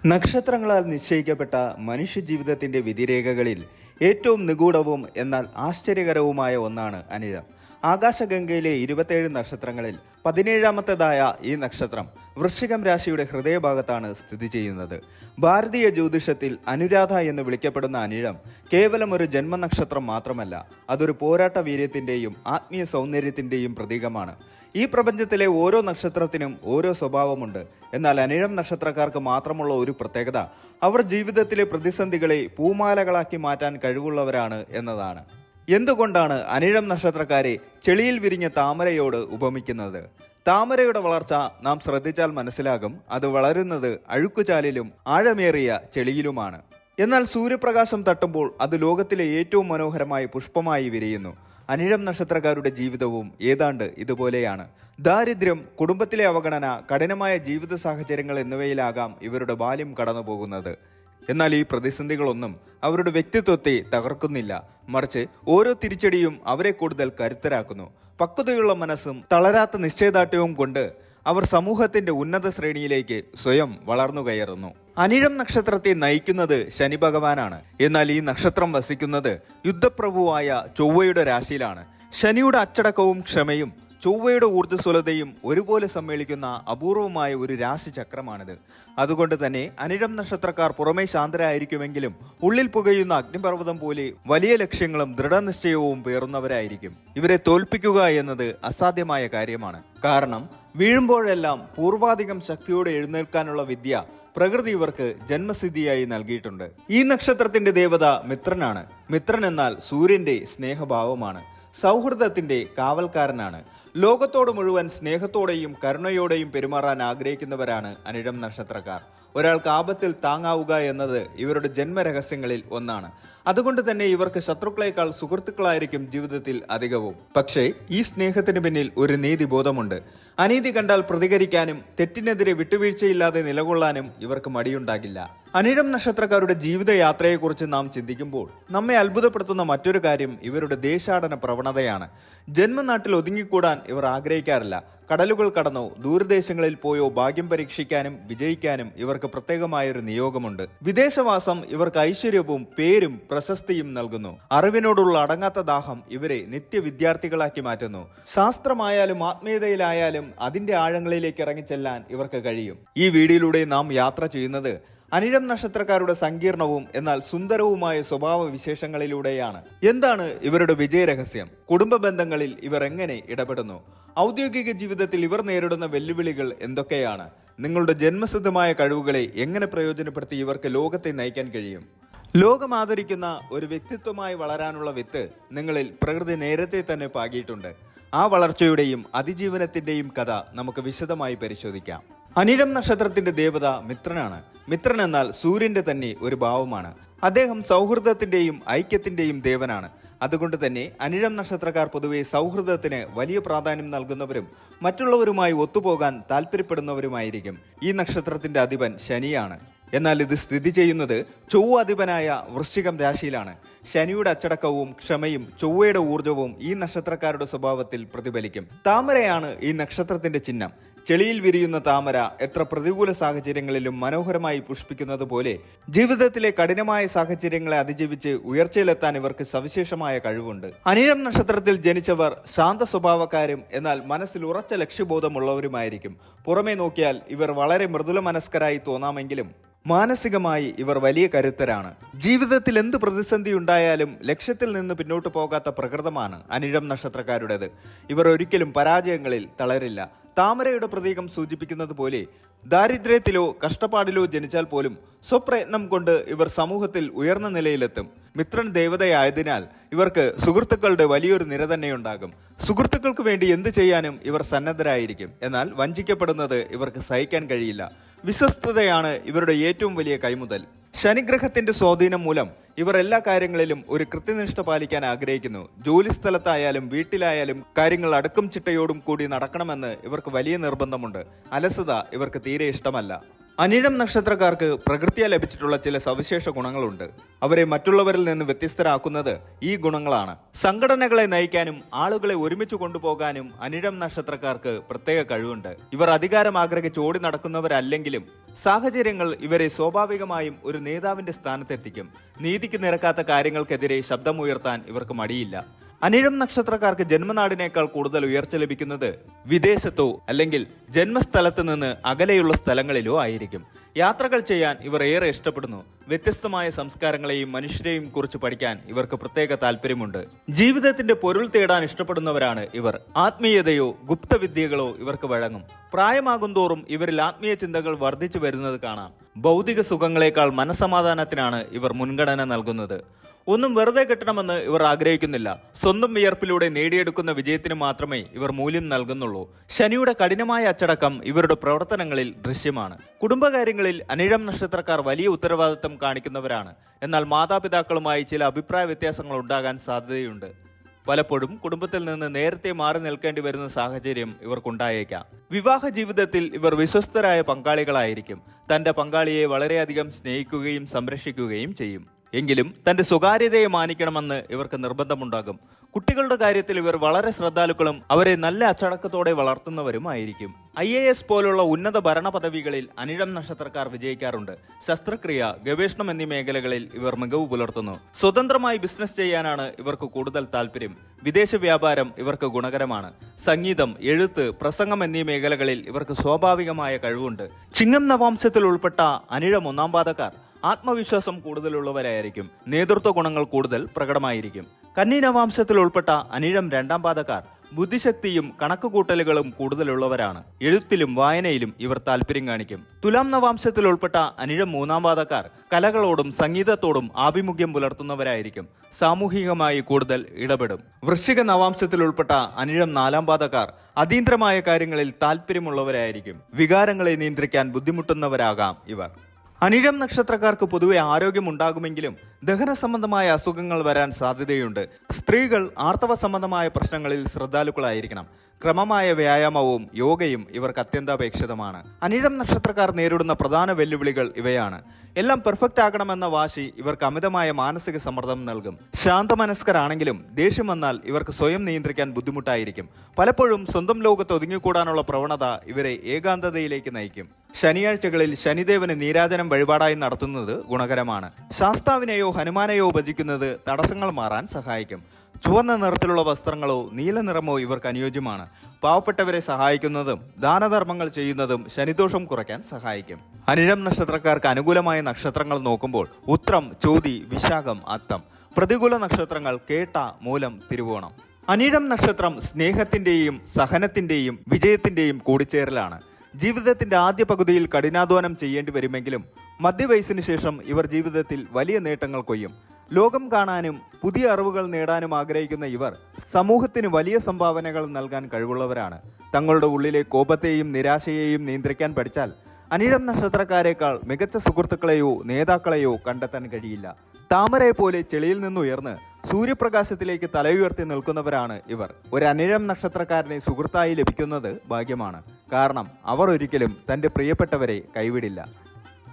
നക്ഷത്രങ്ങളാൽ നിശ്ചയിക്കപ്പെട്ട മനുഷ്യജീവിതത്തിന്റെ വിധിരേഖകളിൽ ഏറ്റവും നിഗൂഢവും എന്നാൽ ആശ്ചര്യകരവുമായ ഒന്നാണ് അനിഴം. ആകാശഗംഗയിലെ 27 നക്ഷത്രങ്ങളിൽ 17ാമത്തേതായ ഈ നക്ഷത്രം വൃശ്ചികം രാശിയുടെ ഹൃദയഭാഗത്താണ് സ്ഥിതി ചെയ്യുന്നത്. ഭാരതീയ ജ്യോതിഷത്തിൽ അനുരാധ എന്ന് വിളിക്കപ്പെടുന്ന അനിഴം കേവലം ഒരു ജന്മനക്ഷത്രം മാത്രമല്ല, അതൊരു പോരാട്ട വീര്യത്തിന്റെയും ആത്മീയ സൗന്ദര്യത്തിന്റെയും പ്രതീകമാണ്. ഈ പ്രപഞ്ചത്തിലെ ഓരോ നക്ഷത്രത്തിനും ഓരോ സ്വഭാവമുണ്ട്. എന്നാൽ അനിഴം നക്ഷത്രക്കാർക്ക് മാത്രമുള്ള ഒരു പ്രത്യേകത അവർ ജീവിതത്തിലെ പ്രതിസന്ധികളെ പൂമാലകളാക്കി മാറ്റാൻ കഴിവുള്ളവരാണ് എന്നതാണ്. എന്തുകൊണ്ടാണ് അനിഴം നക്ഷത്രക്കാരെ ചെളിയിൽ വിരിഞ്ഞ താമരയോട് ഉപമിക്കുന്നത്? താമരയുടെ വളർച്ച നാം ശ്രദ്ധിച്ചാൽ മനസ്സിലാകും, അത് വളരുന്നത് അഴുക്കുചാലിലും ആഴമേറിയ ചെളിയിലുമാണ്. എന്നാൽ സൂര്യപ്രകാശം തട്ടുമ്പോൾ അത് ലോകത്തിലെ ഏറ്റവും മനോഹരമായ പുഷ്പമായി വിരിയുന്നു. അനിഴം നക്ഷത്രക്കാരുടെ ജീവിതവും ഏതാണ്ട് ഇതുപോലെയാണ്. ദാരിദ്ര്യം, കുടുംബത്തിലെ അവഗണന, കഠിനമായ ജീവിത സാഹചര്യങ്ങൾ എന്നിവയിലാകാം ഇവരുടെ ബാല്യം കടന്നുപോകുന്നത്. എന്നാൽ ഈ പ്രതിസന്ധികളൊന്നും അവരുടെ വ്യക്തിത്വത്തെ തകർക്കുന്നില്ല, മറിച്ച് ഓരോ തിരിച്ചടിയും അവരെ കൂടുതൽ കരുത്തരാക്കുന്നു. പക്വതയുള്ള മനസ്സും തളരാത്ത നിശ്ചയദാർഢ്യവും കൊണ്ട് അവർ സമൂഹത്തിന്റെ ഉന്നത ശ്രേണിയിലേക്ക് സ്വയം വളർന്നു കയറുന്നു. അനിഴം നക്ഷത്രത്തെ നയിക്കുന്നത് ശനി ഭഗവാനാണ്. എന്നാൽ ഈ നക്ഷത്രം വസിക്കുന്നത് യുദ്ധപ്രഭുവായ ചൊവ്വയുടെ രാശിയിലാണ്. ശനിയുടെ അച്ചടക്കവും ക്ഷമയും ചൊവ്വയുടെ ഊർജ്ജസ്വലതയും ഒരുപോലെ സമ്മേളിക്കുന്ന അപൂർവമായ ഒരു രാശിചക്രമാണിത്. അതുകൊണ്ട് തന്നെ അനിഴം നക്ഷത്രക്കാർ പുറമേ ശാന്തരായിരിക്കുമെങ്കിലും ഉള്ളിൽ പുകയുന്ന അഗ്നിപർവ്വതം പോലെ വലിയ ലക്ഷ്യങ്ങളും ദൃഢനിശ്ചയവും പേറുന്നവരായിരിക്കും. ഇവരെ തോൽപ്പിക്കുക എന്നത് അസാധ്യമായ കാര്യമാണ്. കാരണം വീഴുമ്പോഴെല്ലാം പൂർവാധികം ശക്തിയോടെ എഴുന്നേൽക്കാനുള്ള വിദ്യ പ്രകൃതി ഇവർക്ക് ജന്മസിദ്ധിയായി നൽകിയിട്ടുണ്ട്. ഈ നക്ഷത്രത്തിന്റെ ദേവത മിത്രനാണ്. മിത്രൻ എന്നാൽ സൂര്യന്റെ സ്നേഹഭാവമാണ്, സൗഹൃദത്തിന്റെ കാവൽക്കാരനാണ്. ലോകത്തോട് മുഴുവൻ സ്നേഹത്തോടെയും കരുണയോടെയും പെരുമാറാൻ ആഗ്രഹിക്കുന്നവരാണ് അനിഴം നക്ഷത്രക്കാർ. ഒരാൾക്ക് ആപത്തിൽ താങ്ങാവുക എന്നത് ഇവരുടെ ജന്മരഹസ്യങ്ങളിൽ ഒന്നാണ്. അതുകൊണ്ട് തന്നെ ഇവർക്ക് ശത്രുക്കളേക്കാൾ സുഹൃത്തുക്കളായിരിക്കും ജീവിതത്തിൽ അധികവും. പക്ഷേ ഈ സ്നേഹത്തിന് പിന്നിൽ ഒരു നീതിബോധമുണ്ട്. അനീതി കണ്ടാൽ പ്രതികരിക്കാനും തെറ്റിനെതിരെ വിട്ടുവീഴ്ചയില്ലാതെ നിലകൊള്ളാനും ഇവർക്ക് മടിയുണ്ടാകില്ല. അനിഴം നക്ഷത്രക്കാരുടെ ജീവിതയാത്രയെക്കുറിച്ച് നാം ചിന്തിക്കുമ്പോൾ നമ്മെ അത്ഭുതപ്പെടുത്തുന്ന മറ്റൊരു കാര്യം ഇവരുടെ ദേശാടന പ്രവണതയാണ്. ജന്മനാട്ടിൽ ഒതുങ്ങിക്കൂടാൻ ഇവർ ആഗ്രഹിക്കാറില്ല. കടലുകൾ കടന്നോ ദൂരദേശങ്ങളിൽ പോയോ ഭാഗ്യം പരീക്ഷിക്കാനും വിജയിക്കാനും ഇവർക്ക് പ്രത്യേകമായൊരു നിയോഗമുണ്ട്. വിദേശവാസം ഇവർക്ക് ഐശ്വര്യവും പേരും പ്രശസ്തിയും നൽകുന്നു. അറിവിനോടുള്ള അടങ്ങാത്ത ദാഹം ഇവരെ നിത്യവിദ്യാർത്ഥികളാക്കി മാറ്റുന്നു. ശാസ്ത്രമായാലും ആത്മീയതയിലായാലും അതിന്റെ ആഴങ്ങളിലേക്ക് ഇറങ്ങിച്ചെല്ലാൻ ഇവർക്ക് കഴിയും. ഈ വീഡിയോയിലൂടെ നാം യാത്ര ചെയ്യുന്നത് അനിഴം നക്ഷത്രക്കാരുടെ സങ്കീർണവും എന്നാൽ സുന്ദരവുമായ സ്വഭാവ വിശേഷങ്ങളിലൂടെയാണ്. എന്താണ് ഇവരുടെ വിജയരഹസ്യം? കുടുംബ ബന്ധങ്ങളിൽ ഇവർ എങ്ങനെ ഇടപെടുന്നു? ഔദ്യോഗിക ജീവിതത്തിൽ ഇവർ നേരിടുന്ന വെല്ലുവിളികൾ എന്തൊക്കെയാണ്? നിങ്ങളുടെ ജന്മസിദ്ധമായ കഴിവുകളെ എങ്ങനെ പ്രയോജനപ്പെടുത്തി ഇവർക്ക് ലോകത്തെ നയിക്കാൻ കഴിയും? ലോകം ആദരിക്കുന്ന ഒരു വ്യക്തിത്വമായി വളരാനുള്ള വിത്ത് നിങ്ങളിൽ പ്രകൃതി നേരത്തെ തന്നെ പാകിയിട്ടുണ്ട്. ആ വളർച്ചയുടെയും അതിജീവനത്തിന്റെയും കഥ നമുക്ക് വിശദമായി പരിശോധിക്കാം. അനിഴം നക്ഷത്രത്തിന്റെ ദേവത മിത്രനാണ്. മിത്രൻ എന്നാൽ സൂര്യന്റെ തന്നെ ഒരു ഭാവമാണ്. അദ്ദേഹം സൗഹൃദത്തിന്റെയും ഐക്യത്തിന്റെയും ദേവനാണ്. അതുകൊണ്ട് തന്നെ അനിഴം നക്ഷത്രക്കാർ പൊതുവെ സൗഹൃദത്തിന് വലിയ പ്രാധാന്യം നൽകുന്നവരും മറ്റുള്ളവരുമായി ഒത്തുപോകാൻ താല്പര്യപ്പെടുന്നവരുമായിരിക്കും. ഈ നക്ഷത്രത്തിന്റെ അധിപൻ ശനിയാണ്. എന്നാൽ ഇത് സ്ഥിതി ചെയ്യുന്നത് ചൊവ്വ അധിപനായ വൃശ്ചികം രാശിയിലാണ്. ശനിയുടെ അച്ചടക്കവും ക്ഷമയും ചൊവ്വയുടെ ഊർജവും ഈ നക്ഷത്രക്കാരുടെ സ്വഭാവത്തിൽ പ്രതിഫലിക്കും. താമരയാണ് ഈ നക്ഷത്രത്തിന്റെ ചിഹ്നം. ചെളിയിൽ വിരിയുന്ന താമര എത്ര പ്രതികൂല സാഹചര്യങ്ങളിലും മനോഹരമായി പുഷ്പിക്കുന്നത് പോലെ ജീവിതത്തിലെ കഠിനമായ സാഹചര്യങ്ങളെ അതിജീവിച്ച് ഉയർച്ചയിലെത്താൻ ഇവർക്ക് സവിശേഷമായ കഴിവുണ്ട്. അനിഴം നക്ഷത്രത്തിൽ ജനിച്ചവർ ശാന്ത സ്വഭാവക്കാരും എന്നാൽ മനസ്സിൽ ഉറച്ച ലക്ഷ്യബോധമുള്ളവരുമായിരിക്കും. പുറമേ നോക്കിയാൽ ഇവർ വളരെ മൃദുല മനസ്കരായി തോന്നാമെങ്കിലും മാനസികമായി ഇവർ വലിയ കരുത്തരാണ്. ജീവിതത്തിൽ എന്ത് പ്രതിസന്ധി ഉണ്ടായാലും ലക്ഷ്യത്തിൽ നിന്ന് പിന്നോട്ട് പോകാത്ത പ്രകൃതമാണ് അനിഴം നക്ഷത്രക്കാരുടേത്. ഇവർ ഒരിക്കലും പരാജയങ്ങളിൽ തളരില്ല. താമരയുടെ പ്രതീകം സൂചിപ്പിക്കുന്നത് പോലെ ദാരിദ്ര്യത്തിലോ കഷ്ടപ്പാടിലോ ജനിച്ചാൽ പോലും സ്വപ്രയത്നം കൊണ്ട് ഇവർ സമൂഹത്തിൽ ഉയർന്ന നിലയിലെത്തും. മിത്രൻ ദേവതയായതിനാൽ ഇവർക്ക് സുഹൃത്തുക്കളുടെ വലിയൊരു നിര തന്നെയുണ്ടാകും. സുഹൃത്തുക്കൾക്ക് വേണ്ടി എന്ത് ചെയ്യാനും ഇവർ സന്നദ്ധരായിരിക്കും. എന്നാൽ വഞ്ചിക്കപ്പെടുന്നത് ഇവർക്ക് സഹിക്കാൻ കഴിയില്ല. വിശ്വസ്തതയാണ് ഇവരുടെ ഏറ്റവും വലിയ കൈമുതൽ. ശനിഗ്രഹത്തിന്റെ സ്വാധീനം മൂലം ഇവർ എല്ലാ കാര്യങ്ങളിലും ഒരു കൃത്യനിഷ്ഠ പാലിക്കാൻ ആഗ്രഹിക്കുന്നു. ജോലി സ്ഥലത്തായാലും വീട്ടിലായാലും കാര്യങ്ങൾ അടുക്കും ചിട്ടയോടും കൂടി നടക്കണമെന്ന് ഇവർക്ക് വലിയ നിർബന്ധമുണ്ട്. അലസത ഇവർക്ക് തീരെ ഇഷ്ടമല്ല. അനിഴം നക്ഷത്രക്കാർക്ക് പ്രകൃതിയാൽ ലഭിച്ചിട്ടുള്ള ചില സവിശേഷ ഗുണങ്ങളുണ്ട്. അവരെ മറ്റുള്ളവരിൽ നിന്ന് വ്യത്യസ്തരാക്കുന്നത് ഈ ഗുണങ്ങളാണ്. സംഘടനകളെ നയിക്കാനും ആളുകളെ ഒരുമിച്ച് കൊണ്ടുപോകാനും അനിഴം നക്ഷത്രക്കാർക്ക് പ്രത്യേക കഴിവുണ്ട്. ഇവർ അധികാരം ആഗ്രഹിച്ച് ഓടി നടക്കുന്നവരല്ലെങ്കിലും സാഹചര്യങ്ങൾ ഇവരെ സ്വാഭാവികമായും ഒരു നേതാവിന്റെ സ്ഥാനത്തെത്തിക്കും. നീതിക്ക് നിരക്കാത്ത കാര്യങ്ങൾക്കെതിരെ ശബ്ദമുയർത്താൻ ഇവർക്ക് മടിയില്ല. അനിഴം നക്ഷത്രക്കാർക്ക് ജന്മനാടിനേക്കാൾ കൂടുതൽ ഉയർച്ച ലഭിക്കുന്നത് വിദേശത്തോ അല്ലെങ്കിൽ ജന്മസ്ഥലത്ത് നിന്ന് അകലെയുള്ള സ്ഥലങ്ങളിലോ ആയിരിക്കും. യാത്രകൾ ചെയ്യാൻ ഇവർ ഏറെ ഇഷ്ടപ്പെടുന്നു. വ്യത്യസ്തമായ സംസ്കാരങ്ങളെയും മനുഷ്യരെയും കുറിച്ച് പഠിക്കാൻ ഇവർക്ക് പ്രത്യേക താല്പര്യമുണ്ട്. ജീവിതത്തിന്റെ പൊരുൾ തേടാൻ ഇഷ്ടപ്പെടുന്നവരാണ് ഇവർ. ആത്മീയതയോ ഗുപ്തവിദ്യകളോ ഇവർക്ക് വഴങ്ങും. പ്രായമാകുന്തോറും ഇവരിൽ ആത്മീയ ചിന്തകൾ വർദ്ധിച്ചു വരുന്നത് കാണാം. ഭൗതിക സുഖങ്ങളെക്കാൾ മനസ്സമാധാനത്തിനാണ് ഇവർ മുൻഗണന നൽകുന്നത്. ഒന്നും വെറുതെ കിട്ടണമെന്ന് ഇവർ ആഗ്രഹിക്കുന്നില്ല. സ്വന്തം വിയർപ്പിലൂടെ നേടിയെടുക്കുന്ന വിജയത്തിന് മാത്രമേ ഇവർ മൂല്യം നൽകുന്നുള്ളൂ. ശനിയുടെ കഠിനമായ അച്ചടക്കം ഇവരുടെ പ്രവർത്തനങ്ങളിൽ ദൃശ്യമാണ്. കുടുംബകാര്യങ്ങളിൽ അനിഴം നക്ഷത്രക്കാർ വലിയ ഉത്തരവാദിത്തം കാണിക്കുന്നവരാണ്. എന്നാൽ മാതാപിതാക്കളുമായി ചില അഭിപ്രായ വ്യത്യാസങ്ങൾ ഉണ്ടാകാൻ സാധ്യതയുണ്ട്. പലപ്പോഴും കുടുംബത്തിൽ നിന്ന് നേരത്തെ മാറി നിൽക്കേണ്ടി വരുന്ന സാഹചര്യം ഇവർക്കുണ്ടായേക്കാം. വിവാഹ ജീവിതത്തിൽ ഇവർ വിശ്വസ്തരായ പങ്കാളികളായിരിക്കും. തന്റെ പങ്കാളിയെ വളരെയധികം സ്നേഹിക്കുകയും സംരക്ഷിക്കുകയും ചെയ്യും. എങ്കിലും തന്റെ സ്വകാര്യതയെ മാനിക്കണമെന്ന് ഇവർക്ക് നിർബന്ധമുണ്ടാകും. കുട്ടികളുടെ കാര്യത്തിൽ ഇവർ വളരെ ശ്രദ്ധാലുക്കളും അവരെ നല്ല അച്ചടക്കത്തോടെ വളർത്തുന്നവരുമായിരിക്കും. IAS പോലുള്ള ഉന്നത ഭരണ പദവികളിൽ അനിഴം നക്ഷത്രക്കാർ വിജയിക്കാറുണ്ട്. ശസ്ത്രക്രിയ, ഗവേഷണം എന്നീ മേഖലകളിൽ ഇവർ മികവ് പുലർത്തുന്നു. സ്വതന്ത്രമായി ബിസിനസ് ചെയ്യാനാണ് ഇവർക്ക് കൂടുതൽ താല്പര്യം. വിദേശ വ്യാപാരം ഇവർക്ക് ഗുണകരമാണ്. സംഗീതം, എഴുത്ത്, പ്രസംഗം എന്നീ മേഖലകളിൽ ഇവർക്ക് സ്വാഭാവികമായ കഴിവുണ്ട്. ചിങ്ങം നവാംശത്തിൽ ഉൾപ്പെട്ട അനിഴം ഒന്നാം പാദക്കാർ ആത്മവിശ്വാസം കൂടുതലുള്ളവരായിരിക്കും. നേതൃത്വ ഗുണങ്ങൾ കൂടുതൽ പ്രകടമായിരിക്കും. കന്നി നവാംശത്തിൽ ഉൾപ്പെട്ട അനിഴം രണ്ടാം പാദക്കാർ ബുദ്ധിശക്തിയും കണക്കുകൂട്ടലുകളും കൂടുതലുള്ളവരാണ്. എഴുത്തിലും വായനയിലും ഇവർ താല്പര്യം കാണിക്കും. തുലാം നവാംശത്തിൽ ഉൾപ്പെട്ട അനിഴം മൂന്നാം പാദക്കാർ കലകളോടും സംഗീതത്തോടും ആഭിമുഖ്യം പുലർത്തുന്നവരായിരിക്കും. സാമൂഹികമായി കൂടുതൽ ഇടപെടും. വൃശ്ചിക നവാംശത്തിൽ ഉൾപ്പെട്ട അനിഴം നാലാം പാദക്കാർ അതീന്ദ്രമായ കാര്യങ്ങളിൽ താല്പര്യമുള്ളവരായിരിക്കും. വികാരങ്ങളെ നിയന്ത്രിക്കാൻ ബുദ്ധിമുട്ടുന്നവരാകാം ഇവർ. അനിഴം നക്ഷത്രക്കാർക്ക് പൊതുവെ ആരോഗ്യമുണ്ടാകുമെങ്കിലും ദഹന സംബന്ധമായ അസുഖങ്ങൾ വരാൻ സാധ്യതയുണ്ട്. സ്ത്രീകൾ ആർത്തവ സംബന്ധമായ പ്രശ്നങ്ങളിൽ ശ്രദ്ധാലുക്കളായിരിക്കണം. ക്രമമായ വ്യായാമവും യോഗയും ഇവർക്ക് അത്യന്താപേക്ഷിതമാണ്. അനിഴം നക്ഷത്രക്കാർ നേരിടുന്ന പ്രധാന വെല്ലുവിളികൾ ഇവയാണ്. എല്ലാം പെർഫെക്റ്റ് ആകണമെന്ന വാശി ഇവർക്ക് അമിതമായ മാനസിക സമ്മർദ്ദം നൽകും. ശാന്തമനസ്കരാണെങ്കിലും ദേഷ്യം വന്നാൽ ഇവർക്ക് സ്വയം നിയന്ത്രിക്കാൻ ബുദ്ധിമുട്ടായിരിക്കും. പലപ്പോഴും സ്വന്തം ലോകത്ത് ഒതുങ്ങിക്കൂടാനുള്ള പ്രവണത ഇവരെ ഏകാന്തതയിലേക്ക് നയിക്കും. ശനിയാഴ്ചകളിൽ ശനിദേവന് നീരാജനം വഴിപാടായി നടത്തുന്നത് ഗുണകരമാണ്. ശാസ്താവിനെയോ ഹനുമാനെയോ ഭജിക്കുന്നത് തടസ്സങ്ങൾ മാറാൻ സഹായിക്കും. ചുവന്ന നിറത്തിലുള്ള വസ്ത്രങ്ങളോ നീല നിറമോ ഇവർക്ക് അനുയോജ്യമാണ്. പാവപ്പെട്ടവരെ സഹായിക്കുന്നതും ദാനധർമ്മങ്ങൾ ചെയ്യുന്നതും ശനിദോഷം കുറയ്ക്കാൻ സഹായിക്കും. അനിഴം നക്ഷത്രക്കാർക്ക് അനുകൂലമായ നക്ഷത്രങ്ങൾ നോക്കുമ്പോൾ ഉത്രം, ചോതി, വിശാഖം, അത്തം. പ്രതികൂല നക്ഷത്രങ്ങൾ കേട്ട, മൂലം, തിരുവോണം. അനിഴം നക്ഷത്രം സ്നേഹത്തിന്റെയും സഹനത്തിന്റെയും വിജയത്തിന്റെയും കൂടിച്ചേരലാണ്. ജീവിതത്തിന്റെ ആദ്യ പകുതിയിൽ കഠിനാധ്വാനം ചെയ്യേണ്ടി വരുമെങ്കിലും മധ്യവയസ്സിന് ശേഷം ഇവർ ജീവിതത്തിൽ വലിയ നേട്ടങ്ങൾ കൊയ്യും. ലോകം കാണാനും പുതിയ അറിവുകൾ നേടാനും ആഗ്രഹിക്കുന്ന ഇവർ സമൂഹത്തിന് വലിയ സംഭാവനകൾ നൽകാൻ കഴിവുള്ളവരാണ്. തങ്ങളുടെ ഉള്ളിലെ കോപത്തെയും നിരാശയെയും നിയന്ത്രിക്കാൻ പഠിച്ചാൽ അനിഴം നക്ഷത്രക്കാരേക്കാൾ മികച്ച സുഹൃത്തുക്കളെയോ നേതാക്കളെയോ കണ്ടെത്താൻ കഴിയില്ല. താമരയെ പോലെ ചെളിയിൽ നിന്നുയർന്ന് സൂര്യപ്രകാശത്തിലേക്ക് തലയുയർത്തി നിൽക്കുന്നവരാണ് ഇവർ. ഒരു അനിഴം നക്ഷത്രക്കാരനെ സുഹൃത്തായി ലഭിക്കുന്നത് ഭാഗ്യമാണ്. കാരണം അവർ ഒരിക്കലും തന്റെ പ്രിയപ്പെട്ടവരെ കൈവിടില്ല.